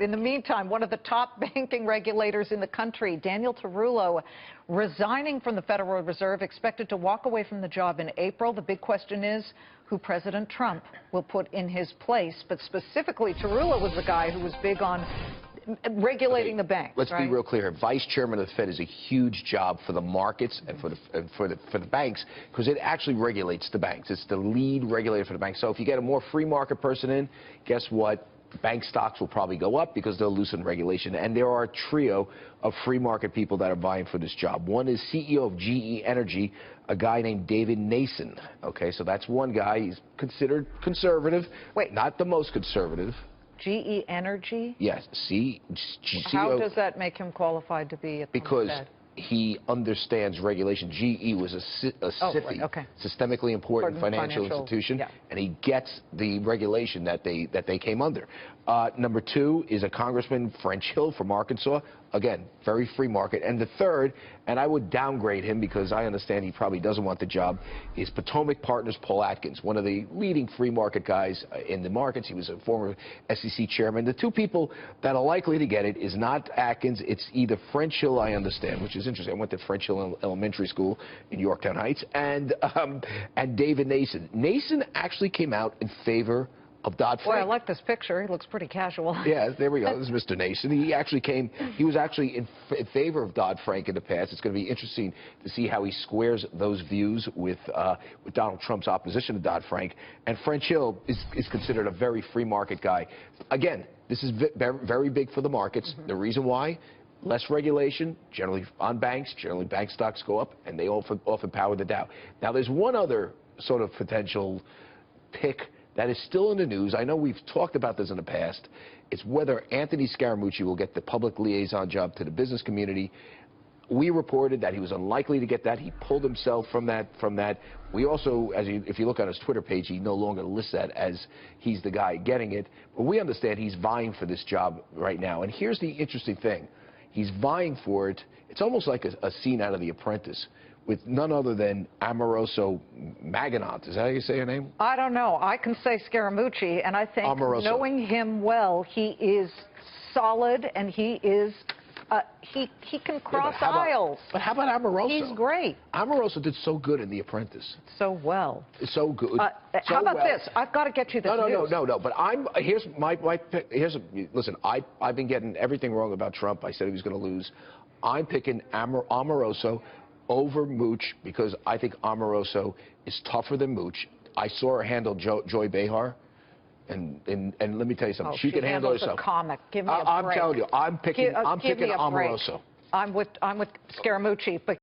In the meantime, one of the top banking regulators in the country, Daniel Tarullo, resigning from the Federal Reserve, expected to walk away from the job in April. The big question is who President Trump will put in his place. But specifically, Tarullo was the guy who was big on regulating the banks. Let's be real clear. Vice chairman of the Fed is a huge job for the markets and for the banks, because it actually regulates the banks. It's the lead regulator for the banks. So if you get a more free market person in, guess what? Bank stocks will probably go up because they'll loosen regulation. And there are a trio of free market people that are vying for this job. One is CEO of GE Energy, a guy named David Nason. Okay, so that's one guy. He's considered conservative. Wait, not the most conservative. GE Energy? Yes. How does that make him qualified to be at the Fed? Because he understands regulation. GE was a SIFI, systemically important financial institution, and he gets the regulation that they came under. Number two is a Congressman, French Hill from Arkansas. Again, very free market. And the third, and I would downgrade him because I understand he probably doesn't want the job, is Potomac Partners Paul Atkins, one of the leading free market guys in the markets. He was a former SEC chairman. The two people that are likely to get it is not Atkins. It's either French Hill, I understand, which is interesting. I went to French Hill Elementary School in Yorktown Heights, and David Nason. Nason actually came out in favor of Dodd-Frank. Boy, I like this picture. He looks pretty casual. Yeah, there we go. This is Mr. Nason. He was actually in favor of Dodd-Frank in the past. It's going to be interesting to see how he squares those views with Donald Trump's opposition to Dodd-Frank. And French Hill is considered a very free market guy. Again, this is very big for the markets. The reason why? Less regulation, generally on banks, generally bank stocks go up, and they often power the Dow. Now, there's one other sort of potential pick that is still in the news. I know we've talked about this in the past. It's whether Anthony Scaramucci will get the public liaison job to the business community. We reported that he was unlikely to get that. He pulled himself from that. We also, if you look on his Twitter page, he no longer lists that as he's the guy getting it. But we understand he's vying for this job right now. And here's the interesting thing. He's vying for it. It's almost like a scene out of The Apprentice, with none other than Amoroso Maginot. Is that how you say her name? I don't know. I can say Scaramucci, and I think knowing him well, he is solid, and he is he can cross aisles. But how about Amoroso? He's great. Amoroso did so good in The Apprentice. So well. So good. How about this? I've got to get you this news. No. But here's my pick. Listen, I've been getting everything wrong about Trump. I said he was going to lose. I'm picking Amoroso over Mooch because I think Amoroso is tougher than Mooch. I saw her handle Joy Behar, and let me tell you something. She can handle herself. A comic. Give me a break. I'm telling you, I'm picking Amoroso. I'm with Scaramucci, but